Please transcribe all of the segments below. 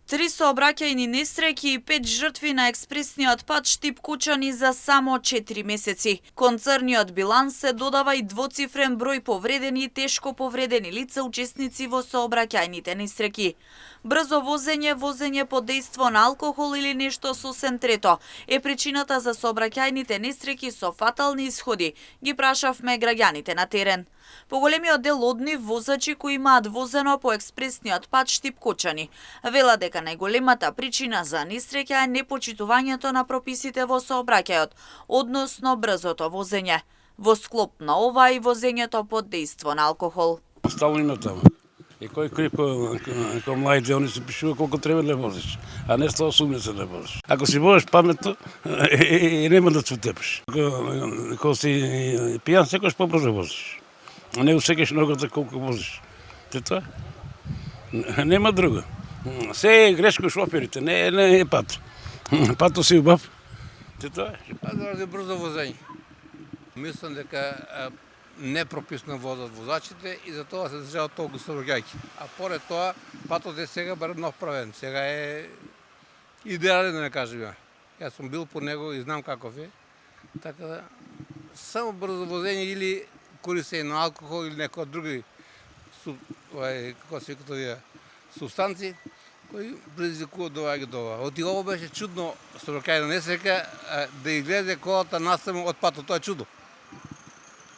3 сообраќајни несреќи и 5 жртви на експресниот пат Штип-Кучани за само 4 месеци. Кон црниот биланс се додава и двоцифрен број повредени и тешко повредени лица учесници во сообраќајните несреќи. Брзо возење, возење под дејство на алкохол или нешто сосем трето е причината за сообраќајните несреќи со фатални исходи, ги прашавме граѓаните на терен. Поголемиот дел од нив возачи кои имаат возено по експресниот пат Штип-Кучани велат дека најголемата причина за несреќа е непочитувањето на прописите во сообраќајот, односно брзото возење. Во склоп на ова и возењето под дејство на алкохол. Стално има таму. И кој кој младите они се пишува колку треба да возиш, а не 180 да возиш. Ако си возиш паметно, нема да цутепиш. Ако си пијан, секојаш побрзо возиш. Не усекаш ногата колку возиш. Те тоа? Нема друго. Се е грешко шоферите, не е пат. Пато си убав. Те тоа? Заради брзо возење. Мислам дека непрописно возат возачите и за тоа се држават толку сообраќајки. А поред тоа, патот е сега барем нов правен. Сега е идеален, да не кажем. Јас сум бил по него и знам каков е. Така да, само брзо возење или користење на алкохол или некои други како се викаат овие субстанции кои предизвикуваат до ова. Оти ова беше чудно сообраќајна несреќа да излезе колата настрано од патот, тоа е чудо.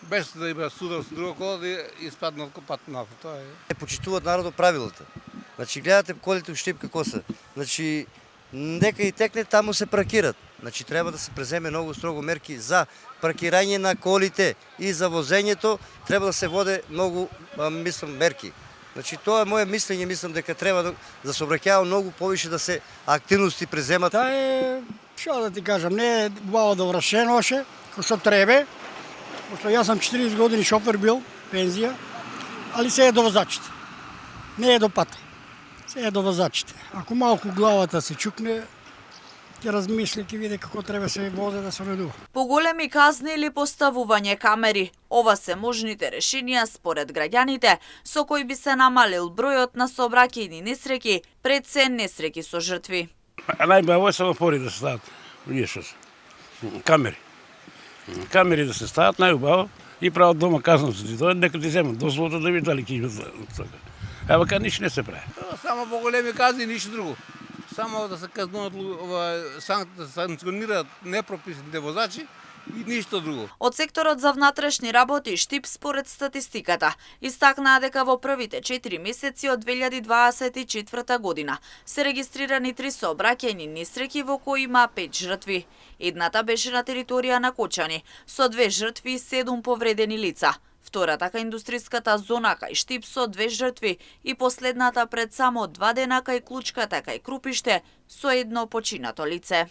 Без да има судар со друга кола да испадне од пат на тоа е. Не почитуваат народот правилата. Значи гледате колите у Штип како се. Значи нека и текне таму се паркират. Значи треба да се преземе многу строго мерки за паркирање на колите и за возењето, треба да се воде многу мислам мерки. Значи тоа е моје мислење, мислам дека треба да се обраќава многу повише да се активности преземат. Та е, што да ти кажам, не е убаво довршено още, како што требе. Пошто јас сам 40 години шофер бил, пензија, али се е до возачите. Не е до пата. Се е до возачите. Ако малку главата се чукне, ќе размисли, ќе види како треба се возе да се уредува. Поголеми казни или поставување камери. Ова се можните решенија според граѓаните со кои би се намалил бројот на сообраќајни несреќи, пред се несреќи со жртви. Најбаво е семафори да се стават. Камери. Камери да се стават најубаво и прават дома казна се ти дојде, нека ти земат дозволата да види дали ќе имат така. А вака ништо не се прави. Само поголеми казни, ништо друго. Само да се казнуват, да се санкционираат непрописните возачи и ништо друго. Од секторот за внатрешни работи Штип според статистиката истакнаа дека во првите 4 месеци од 2024 година се регистрирани 3 сообраќајни несреќи во кои има 5 жртви. Едната беше на територија на Кочани со 2 жртви и 7 повредени лица. Втората кај индустријската зона кај Штип со 2 жртви и последната пред само 2 дена кај Клучката кај Крупиште со 1 починато лице.